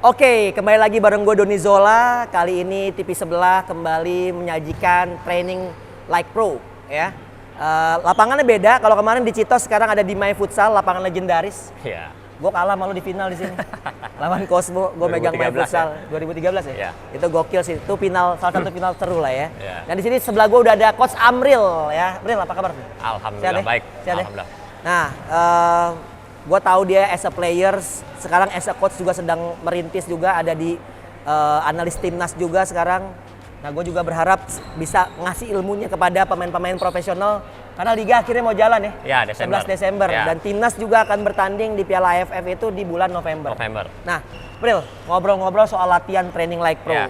Oke, kembali lagi bareng gue Doni Zola. Kali ini TV sebelah kembali menyajikan training like pro ya. Lapangannya beda. Kalau kemarin di Citos, sekarang ada di My Futsal, lapangan legendaris. Iya. Gue kalah malu di final di sini. Lawan Cosmo, gue megang My Futsal ya? 2013 ya. Iya. Itu gokil sih. Itu final, salah satu final seru lah ya. Iya. Dan di sini sebelah gue udah ada Coach Amril ya. Amril, apa kabar? Alhamdulillah baik. Sehat ya? Alhamdulillah. Nah, gue tahu dia as a players, sekarang as a coach juga sedang merintis juga, ada di analis timnas juga sekarang. Nah, gue juga berharap bisa ngasih ilmunya kepada pemain-pemain profesional karena liga akhirnya mau jalan ya. Ya, Desember. 11 Desember Ya. dan timnas juga akan bertanding di Piala AFF itu di bulan November. Nah, Bril, ngobrol-ngobrol soal latihan training like pro. Ya.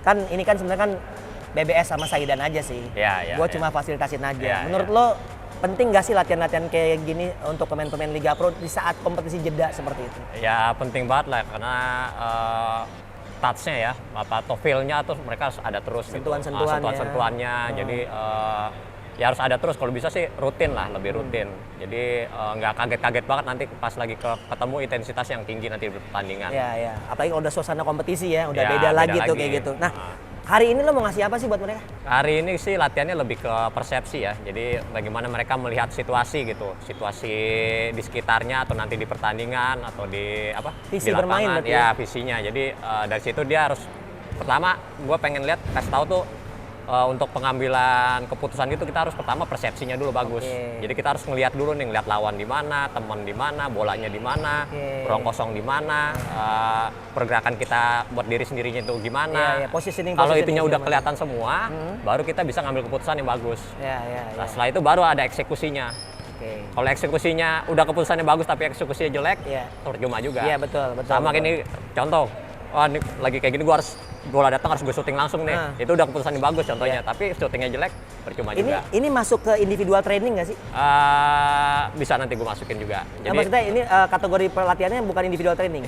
Kan ini kan sebenarnya kan BBS sama Saidan aja sih. Ya, Gue ya. cuma fasilitasin aja. Ya, Menurut lo penting gak sih latihan-latihan kayak gini untuk pemain-pemain Liga Pro di saat kompetisi jeda seperti itu? Ya penting banget lah karena touch-nya ya, feel-nya tuh mereka harus ada terus gitu. Sentuhan-sentuhannya. Jadi ya harus ada terus, kalau bisa sih rutin lah, lebih rutin. Jadi nggak kaget-kaget banget nanti pas lagi ketemu intensitas yang tinggi nanti di pertandingan. Ya. Apalagi kalau udah suasana kompetisi ya, udah Ya, beda lagi tuh lagi. kayak gitu. Nah, hari ini lo mau ngasih apa sih buat mereka? Hari ini sih latihannya lebih ke persepsi ya. Jadi bagaimana mereka melihat situasi gitu. Situasi di sekitarnya atau nanti di pertandingan atau di apa? Visi di lapangan. bermain berarti Ya, visinya. Jadi dari situ dia harus pertama gue pengen lihat kasih tahu tuh untuk pengambilan keputusan gitu kita harus pertama persepsinya dulu bagus. Jadi kita harus ngelihat dulu nih, ngelihat lawan di mana, teman di mana, bolanya di mana, ruang kosong di mana, pergerakan kita buat diri sendirinya itu gimana. Kalau itunya udah kelihatan semua, baru kita bisa ngambil keputusan yang bagus. Nah, setelah itu baru ada eksekusinya. Kalau eksekusinya udah keputusannya bagus tapi eksekusinya jelek, percuma juga. Iya, betul. Sama gini contoh. Wah, ini lagi kayak gini bola datang harus gue syuting langsung nih. Itu udah keputusan yang bagus contohnya, tapi syutingnya jelek, percuma juga. Ini masuk ke individual training nggak sih? Bisa nanti gue masukin juga. Jadi, maksudnya ini kategori pelatihannya bukan individual training?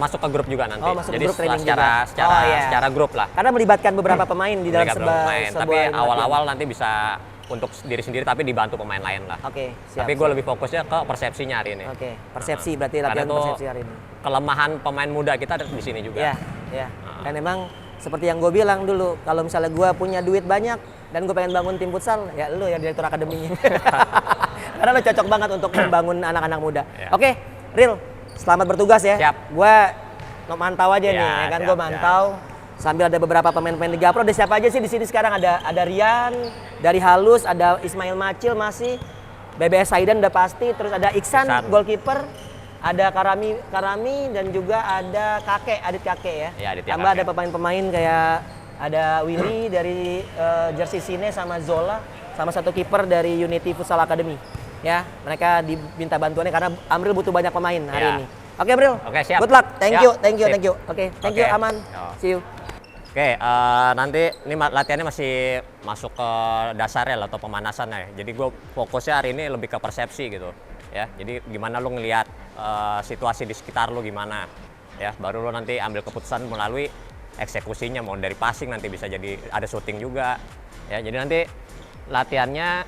Masuk ke grup juga nanti. Masuk jadi ke grup training secara grup lah. Karena melibatkan beberapa pemain di dalam sebuah tapi awal-awal nanti bisa untuk diri sendiri tapi dibantu pemain lain lah. Siap. Tapi gue lebih fokusnya ke persepsinya hari ini. Persepsi berarti latihan persepsi hari ini. Kelemahan pemain muda kita ada di sini juga. Iya. Dan memang seperti yang gue bilang dulu, kalau misalnya gue punya duit banyak dan gue pengen bangun tim futsal, ya lu yang direktur akademinya. Karena lu cocok banget untuk membangun anak-anak muda. Oke, Ril, selamat bertugas ya. Siap. Gue mantau aja nih, ya kan gue mantau. Sambil ada beberapa pemain-pemain Liga Pro. Ada siapa aja sih di sini sekarang? Ada Rian dari Halus, ada Ismail Macil masih, BBS Saidan udah pasti, terus ada Iksan goalkeeper, ada Karami dan juga ada Adit Kakek ya. Tambah ada pemain-pemain kayak ada Willy dari Jersey Sine sama Zola, sama satu kiper dari Unity Futsal Academy. Ya, mereka diminta bantuannya karena Amril butuh banyak pemain hari ini. Oke, Amril. Oke, siap. Good luck. Thank you. Oke, thank you Aman. See you. Oke, nanti ini latihannya masih masuk ke dasar ya atau pemanasan ya. Jadi gue fokusnya hari ini lebih ke persepsi gitu ya. Jadi gimana lu ngelihat situasi di sekitar lu gimana ya. Baru lu nanti ambil keputusan melalui eksekusinya, mau dari passing nanti bisa jadi ada shooting juga ya. Jadi nanti latihannya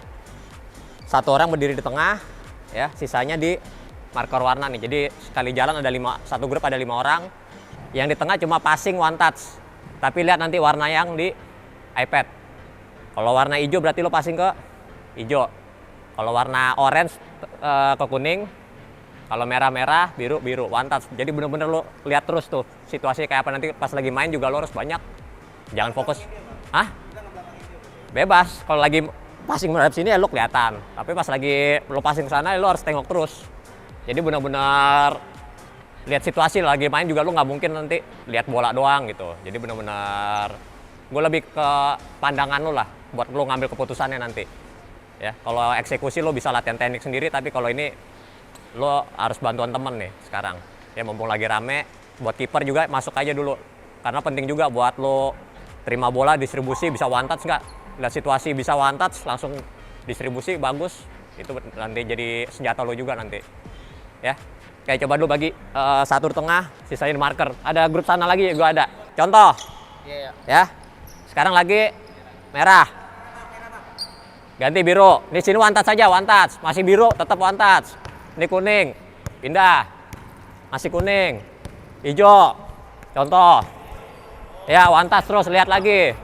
satu orang berdiri di tengah ya, sisanya di marker warna nih. Jadi sekali jalan ada satu grup ada 5 orang. Yang di tengah cuma passing one touch. Tapi lihat nanti warna yang di iPad. Kalau warna hijau berarti lo passing ke hijau. Kalau warna orange ke kuning. Kalau merah-merah, biru, one touch. Jadi bener-bener lo lihat terus tuh situasi kayak apa nanti pas lagi main juga lo harus banyak. Jangan fokus. Bebas. Kalau lagi passing menghadap sini ya lo kelihatan. Tapi pas lagi lo passing ke sana lo harus tengok terus. Jadi bener-bener lihat situasi lagi main juga lu nggak mungkin nanti lihat bola doang gitu. Jadi benar-benar gue lebih ke pandangan lu lah buat lu ngambil keputusannya nanti. Ya, kalau eksekusi lu bisa latihan teknik sendiri, tapi kalau ini lu harus bantuan temen nih sekarang. Ya mumpung lagi rame, buat kiper juga masuk aja dulu. Karena penting juga buat lu terima bola, distribusi bisa one touch nggak? Lihat situasi bisa one touch langsung distribusi bagus. Itu nanti jadi senjata lu juga nanti. Ya. Kayak coba dulu bagi satu tengah, sisanya di marker. Ada grup sana lagi, gue ada. Contoh. Ya. Sekarang lagi merah. Ganti biru. Di sini one touch saja, one touch. Masih biru, tetap one touch. Ini kuning. Pindah. Masih kuning. Ijo. Contoh. Ya, one touch terus, lihat lagi.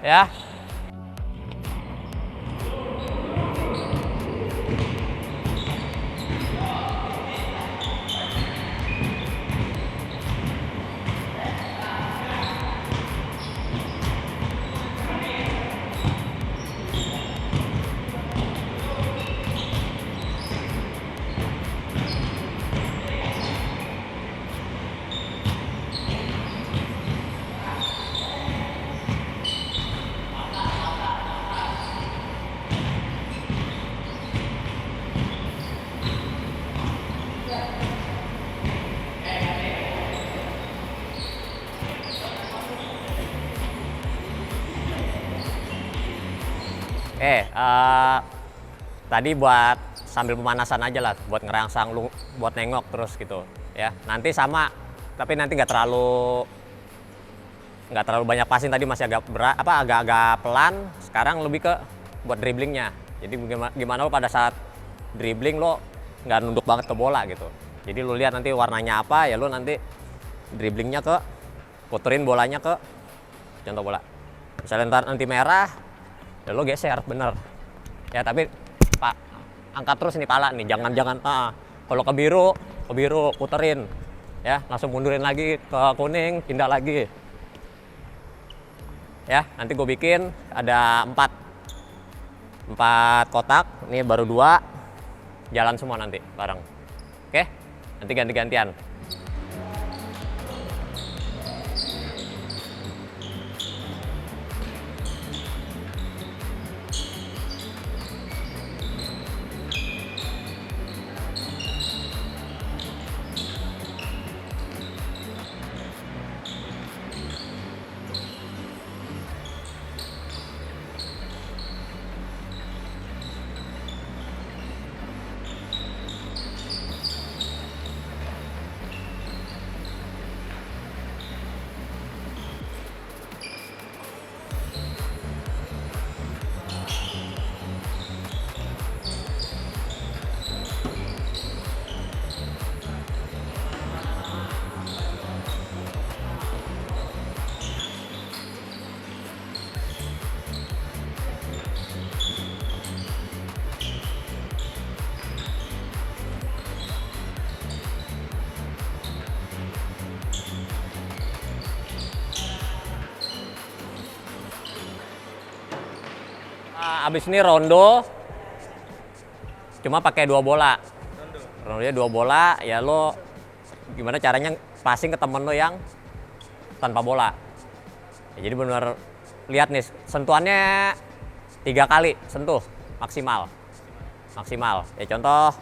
Ya. Tadi buat sambil pemanasan aja lah, buat ngerangsang lu, buat nengok terus gitu ya. Nanti sama, tapi nanti nggak terlalu banyak passing. Tadi masih agak berat, agak-agak pelan. Sekarang lebih ke buat dribblingnya. Jadi gimana lo pada saat dribbling lo nggak nunduk banget ke bola gitu. Jadi lo lihat nanti warnanya apa, ya lo nanti dribblingnya ke puterin bolanya ke contoh bola. Misalnya nanti merah, ya lo geser bener. Ya tapi Pak, angkat terus nih pala nih, jangan kalau ke biru puterin. Ya, langsung mundurin lagi ke kuning, pindah lagi. Ya, nanti gue bikin ada 4 kotak, ini baru 2, jalan semua nanti bareng. Oke, nanti ganti-gantian. Abis ini rondo, cuma pakai 2 bola. Rondonya 2 bola, ya lo gimana caranya passing ke temen lo yang tanpa bola. Ya, jadi benar lihat nih, sentuhannya 3 kali sentuh maksimal. Ya contoh,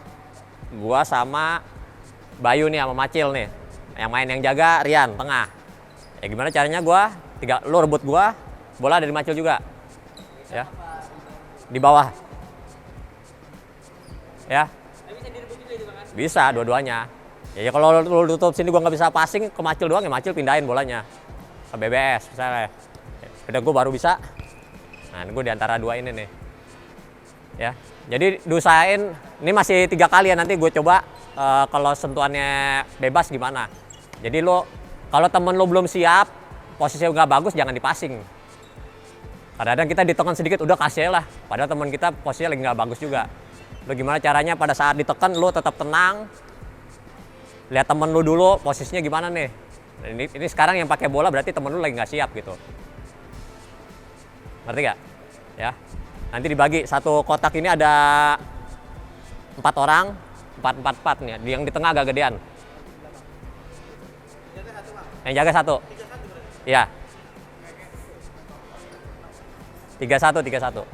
gua sama Bayu nih sama Macil nih, yang main yang jaga Rian tengah. Ya gimana caranya lo rebut gua, bola dari Macil juga. Ya. Di bawah. Ya. Bisa dua-duanya. Ya kalau lu tutup sini gua nggak bisa passing ke Macil doang, ya Macil pindahin bolanya ke BBS misalnya. Udah gua baru bisa. Nah, gua di antara 2 ini nih. Ya. Jadi diusahain, ini masih 3 kali ya, nanti gue coba kalau sentuhannya bebas gimana. Jadi lo kalau temen lo belum siap, posisinya nggak bagus, jangan dipassing. Kadang-kadang kita ditekan sedikit udah kasih lah, padahal teman kita posisinya lagi nggak bagus juga. Lo gimana caranya pada saat ditekan lo tetap tenang, lihat temen lo dulu posisinya gimana nih. Ini sekarang yang pakai bola berarti temen lo lagi nggak siap gitu. Ngerti gak? Ya. Nanti dibagi satu kotak ini ada 4 orang, 4 nih. Yang di tengah agak gedean. Yang jaga 1. Iya. 3-1.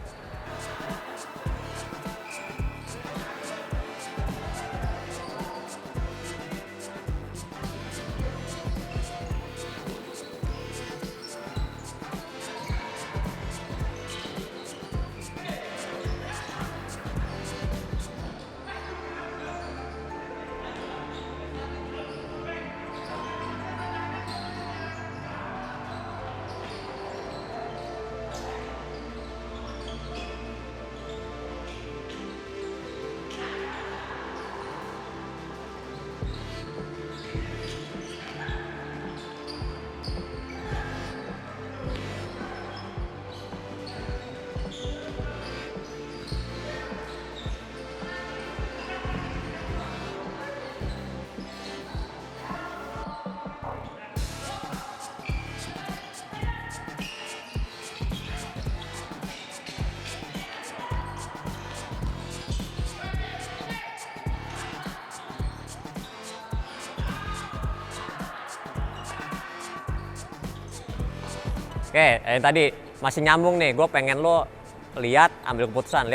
Oke, yang tadi masih nyambung nih, gue pengen lo lihat ambil keputusan.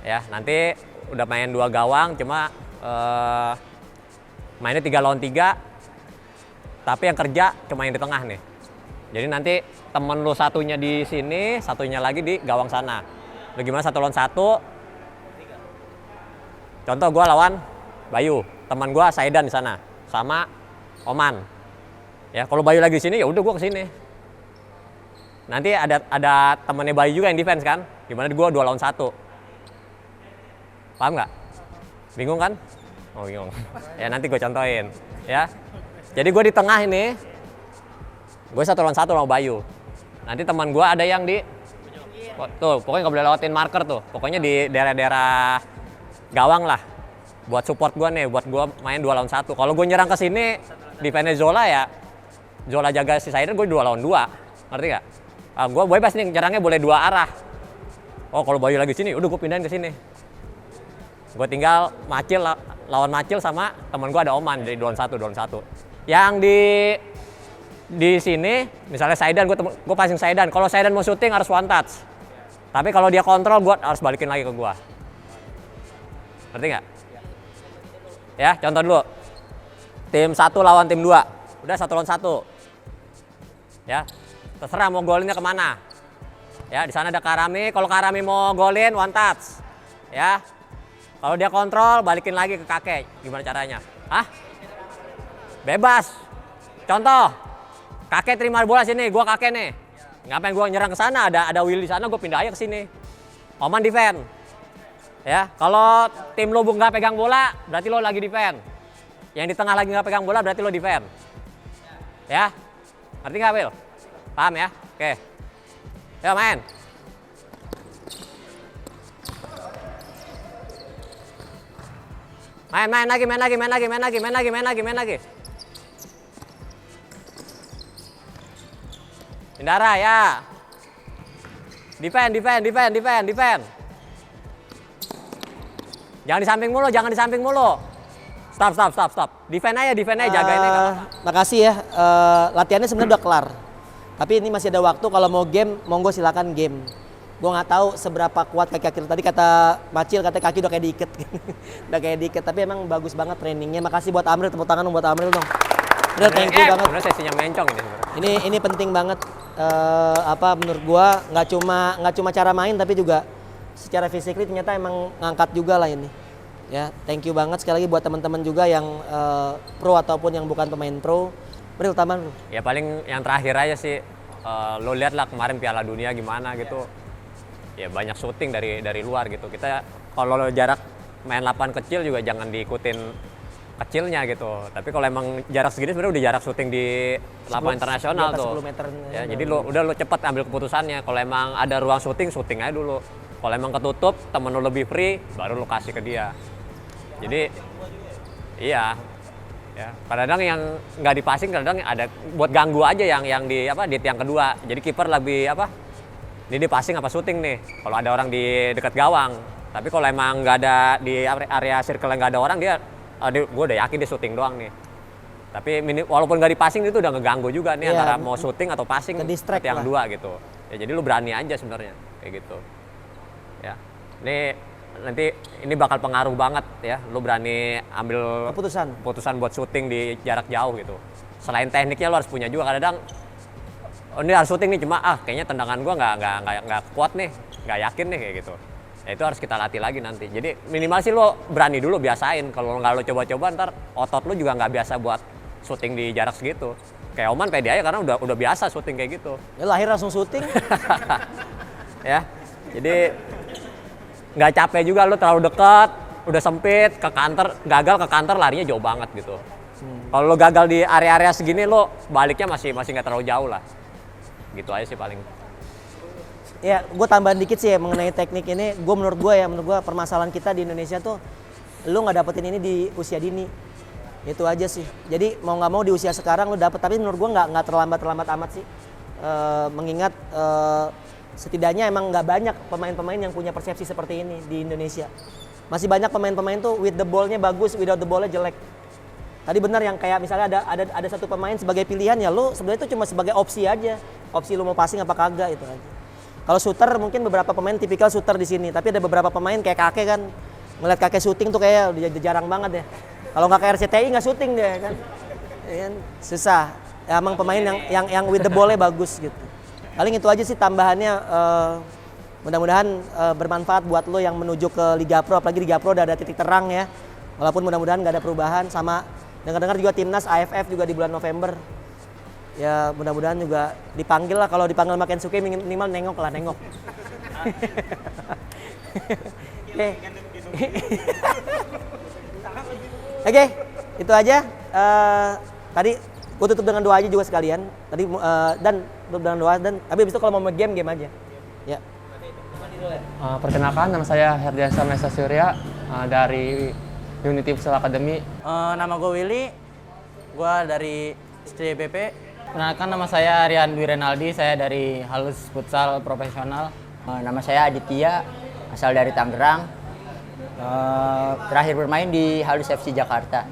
Ya, nanti udah main 2 gawang, cuma mainnya 3 lawan 3, tapi yang kerja cuma yang di tengah nih. Jadi nanti temen lo satunya di sini, satunya lagi di gawang sana. Lo gimana 1 lawan 1? Contoh gue lawan Bayu, teman gue Saidan di sana, sama Oman. Ya, kalau Bayu lagi di sini ya udah gue ke sini. Nanti ada temennya Bayu juga yang defense kan, gimana gue 2 lawan 1. Paham nggak? Bingung kan? Oh bingung. Ya nanti gue contohin. Ya. Jadi gue di tengah ini, gue 1 lawan 1 sama Bayu. Nanti teman gue ada yang di, tuh pokoknya nggak boleh lewatin marker tuh. Pokoknya di daerah-daerah gawang lah. Buat support gue nih, buat gue main 2 lawan 1. Kalau gue nyerang ke sini, defense Zola ya, Zola jaga si Saidan, gue 2 lawan 2. Ngerti nggak? Gue bebas nih, nyerangnya boleh 2 arah. Oh kalau Bayu lagi sini, udah gue pindahin ke sini. Gue tinggal lawan Macil sama teman gue ada Oman, jadi 2 lawan 1. Yang di sini, misalnya Saidan, gue passing Saidan. Kalau Saidan mau syuting harus one touch. Tapi kalau dia kontrol, gue harus balikin lagi ke gue. Ngerti nggak? Ya, contoh dulu. Tim 1 lawan tim 2. Udah 1 lawan 1. Ya, terserah mau golinnya kemana. Ya, di sana ada Karami. Kalau Karami mau golin, one touch. Ya, kalau dia kontrol, balikin lagi ke kakek. Gimana caranya? Hah? Bebas. Contoh, kakek terima bola sini, gua kakek nih. Ngapain gua nyerang ke sana? Ada Will di sana, gua pindah aja ke sini. Oman defend. Ya, kalau tim lo nggak pegang bola, berarti lo lagi defend. Yang di tengah lagi nggak pegang bola, berarti lo defend. Ya, ngerti nggak, Will? Paham ya? Oke. Yuk main. Main lagi. Indara ya. Defend. Jangan di samping mulu. Stop. Defend aja, jagain aja. Makasih ya, latihannya sebenarnya udah kelar. Tapi ini masih ada waktu, kalau mau game, monggo silakan game. Gue nggak tahu seberapa kuat kaki tadi kata Macil, kata kaki udah kayak diikat. Udah kayak diikat, tapi emang bagus banget trainingnya. Makasih buat Amril, tepuk tangan buat Amril dong. Amril, thank you banget. Sebenarnya sesinya mencong ini sebenarnya. Ini penting banget, menurut gua nggak cuma cara main, tapi juga secara fisik ternyata emang ngangkat juga lah ini. Ya, thank you banget sekali lagi buat teman-teman juga yang pro ataupun yang bukan pemain pro. Bril, taman. Ya paling yang terakhir aja sih, lo lihat lah kemarin Piala Dunia gimana gitu. Ya banyak syuting dari luar gitu. Kita kalau jarak main lapangan kecil juga jangan diikutin kecilnya gitu. Tapi kalau emang jarak segini sebenarnya udah jarak syuting di lapangan internasional tuh. 10 meter. Ya, jadi lo cepet ambil keputusannya. Kalau emang ada ruang syuting aja dulu. Kalau emang ketutup, temen lo lebih free, baru lo kasih ke dia. Jadi iya. Ya, kadang-kadang yang nggak dipasing, kadang ada buat ganggu aja yang di tiang kedua. Jadi kiper lebih ini passing apa syuting nih. Kalau ada orang di dekat gawang. Tapi kalau emang nggak ada di area circle yang nggak ada orang, gue udah yakin dia syuting doang nih. Tapi walaupun nggak dipassing itu udah ngeganggu juga nih, antara mau syuting atau passing ke tiang dua gitu. Ya jadi lu berani aja sebenarnya kayak gitu. Ya. Nanti ini bakal pengaruh banget ya. Lu berani ambil keputusan buat syuting di jarak jauh gitu. Selain tekniknya lu harus punya juga. Kadang ini harus syuting nih, cuma kayaknya tendangan gua nggak kuat nih, nggak yakin nih kayak gitu. Ya itu harus kita latih lagi nanti. Jadi minimal sih lo berani dulu, biasain. Kalau nggak lo coba-coba ntar otot lo juga nggak biasa buat syuting di jarak segitu. Kayak Oman pede aja karena udah biasa syuting kayak gitu. Ya lahir langsung syuting. Ya, jadi nggak capek juga lo terlalu dekat, udah sempit gagal ke kantor larinya jauh banget gitu. Kalau lo gagal di area-area segini lo baliknya masih nggak terlalu jauh lah. Gitu aja sih paling. Ya, gue tambahan dikit sih ya mengenai teknik ini. Menurut gue permasalahan kita di Indonesia tuh, lu nggak dapetin ini di usia dini. Itu aja sih. Jadi mau nggak mau di usia sekarang lu dapet, tapi menurut gue nggak terlambat amat sih. Mengingat setidaknya emang nggak banyak pemain-pemain yang punya persepsi seperti ini di Indonesia. Masih banyak pemain-pemain tuh with the ball-nya bagus, without the ball-nya jelek. Tadi benar yang kayak misalnya ada satu pemain sebagai pilihan ya lu sebenarnya itu cuma sebagai opsi aja. Opsi lu mau passing apa kagak itu aja. Kalau shooter mungkin beberapa pemain tipikal shooter di sini, tapi ada beberapa pemain kayak Kakek kan ngeliat Kakek syuting tuh kayak udah jarang banget ya. Kalau nggak kayak RCTI nggak syuting deh kan. Ya kan? Susah. Ya, emang pemain yang with the ball-nya bagus gitu. Paling itu aja sih tambahannya. Mudah-mudahan bermanfaat buat lo yang menuju ke Liga Pro, apalagi Liga Pro udah ada titik terang ya. Walaupun mudah-mudahan nggak ada perubahan, sama dengar-dengar juga timnas AFF juga di bulan November. Ya mudah-mudahan juga dipanggil lah, kalau dipanggil sama Kensuke minimal nengok. Oke, itu aja. Tadi gue tutup dengan doa aja juga sekalian. Tadi dan tutup dengan doa dan tapi habis itu kalau mau game aja. Ya. Perkenalkan, nama saya Herdiansyah Mesa Surya dari Unity Futsal Academy. Nama gue Willy, gue dari STBP. Perkenalkan, nama saya Rian Dwi Renaldi, saya dari Halus Futsal Profesional. Nama saya Aditya, asal dari Tangerang. Terakhir bermain di Halus FC Jakarta.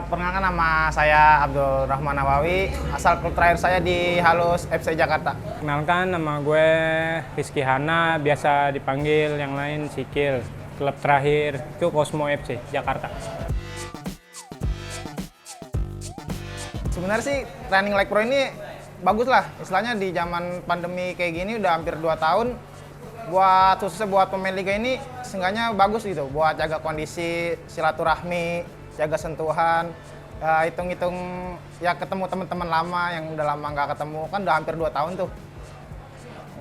Perkenalkan, nama saya Abdul Rahman Nawawi, asal klub terakhir saya di Halus FC Jakarta. Kenalkan, nama gue Rizky Hana, biasa dipanggil yang lain Sikil. Klub terakhir itu Cosmo FC Jakarta. Sebenarnya sih training like pro ini bagus lah, istilahnya di zaman pandemi kayak gini udah hampir 2 tahun. Khususnya buat pemain liga ini seenggaknya bagus gitu, buat jaga kondisi, silaturahmi, jaga sentuhan, hitung-hitung ya ketemu teman-teman lama yang udah lama nggak ketemu, kan udah hampir 2 tahun tuh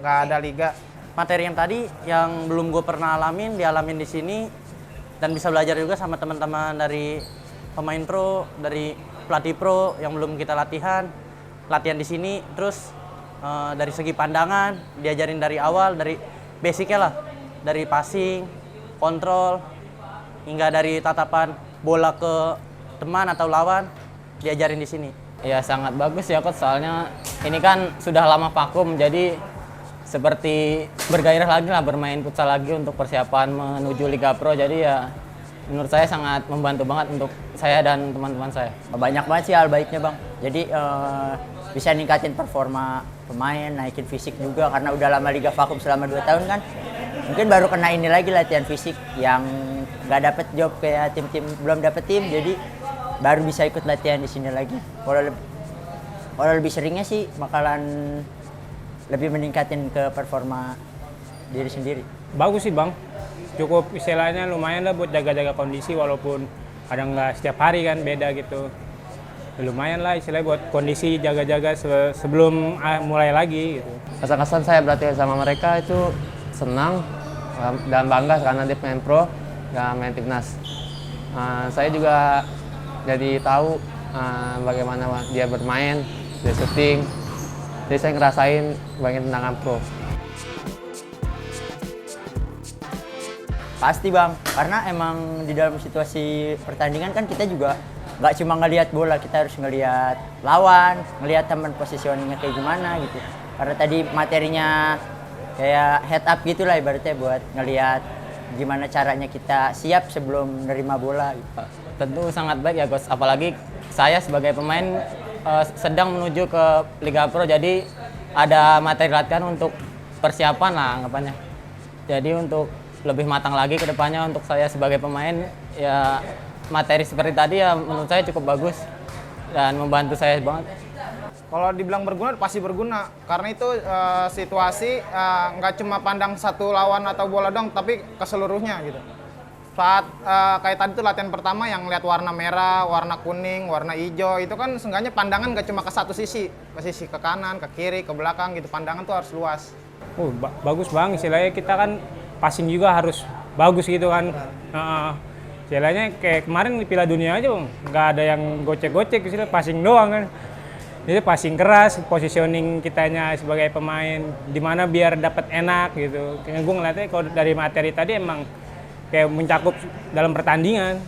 nggak ada liga. Materi yang tadi yang belum gue pernah dialamin di sini, dan bisa belajar juga sama teman-teman dari pemain pro, dari pelatih pro yang belum kita latihan di sini. Terus dari segi pandangan diajarin dari awal, dari basicnya lah, dari passing, kontrol, hingga dari tatapan bola ke teman atau lawan diajarin di sini. Ya sangat bagus ya coach, soalnya ini kan sudah lama vakum, jadi seperti bergairah lagi lah bermain futsal lagi untuk persiapan menuju Liga Pro. Jadi ya menurut saya sangat membantu banget untuk saya dan teman-teman saya. Banyak banget sih hal baiknya Bang. Jadi bisa ningkatin performa pemain, naikin fisik juga karena udah lama liga vakum selama 2 tahun kan. Mungkin baru kena ini lagi latihan fisik yang nggak dapet job kayak tim-tim belum dapet tim, jadi baru bisa ikut latihan di sini lagi. Kalau lebih seringnya sih bakalan lebih meningkatin ke performa diri sendiri. Bagus sih Bang, cukup istilahnya lumayan lah buat jaga-jaga kondisi, walaupun kadang nggak setiap hari kan, beda gitu. Lumayan lah istilahnya buat kondisi, jaga-jaga sebelum mulai lagi gitu. Kesan-kesan saya berlatih sama mereka itu senang dan bangga karena dia main pro dan main timnas. Saya juga jadi tahu bagaimana dia bermain, dia syuting. Jadi saya ngerasain banyak tendangan pro. Pasti Bang, karena emang di dalam situasi pertandingan kan kita juga nggak cuma ngelihat bola, kita harus ngelihat lawan, ngelihat teman positioningnya kayak gimana gitu. Karena tadi materinya kayak head up gitulah ibaratnya, buat ngelihat gimana caranya kita siap sebelum menerima bola gitu. Tentu sangat baik ya coach, apalagi saya sebagai pemain sedang menuju ke Liga Pro, jadi ada materi latihan untuk persiapan lah anggapannya. Jadi untuk lebih matang lagi ke depannya untuk saya sebagai pemain, ya materi seperti tadi ya menurut saya cukup bagus dan membantu saya banget. Kalau dibilang berguna, pasti berguna. Karena itu situasi nggak cuma pandang satu lawan atau bola dong, tapi keseluruhnya gitu. Saat kayak tadi tuh latihan pertama yang lihat warna merah, warna kuning, warna hijau, itu kan seenggaknya pandangan nggak cuma ke satu sisi, ke kanan, ke kiri, ke belakang gitu. Pandangan tuh harus luas. Bagus Bang, istilahnya kita kan passing juga harus bagus gitu kan. Istilahnya kayak kemarin di Piala Dunia aja Bang, nggak ada yang gocek-gocek, istilah passing doang kan. Jadi passing keras, positioning kitanya sebagai pemain, dimana biar dapat enak gitu. Kayaknya gue ngeliatnya kalau dari materi tadi emang kayak mencakup dalam pertandingan.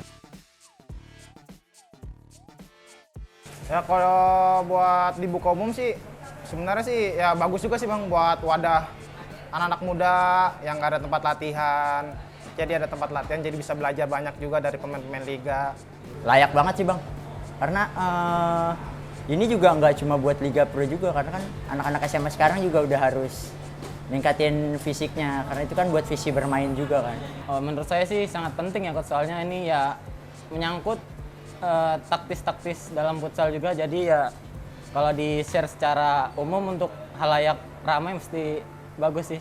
Ya kalau buat dibuka umum sih sebenarnya sih ya bagus juga sih Bang, buat wadah anak-anak muda yang nggak ada tempat latihan. Jadi ada tempat latihan, jadi bisa belajar banyak juga dari pemain-pemain liga. Layak banget sih Bang. Karena ini juga nggak cuma buat Liga Pro juga, karena kan anak-anak SMA sekarang juga udah harus ningkatin fisiknya, karena itu kan buat visi bermain juga kan. Menurut saya sih sangat penting ya coach, soalnya ini ya menyangkut taktis-taktis dalam futsal juga, jadi ya kalau di-share secara umum untuk halayak ramai mesti bagus sih.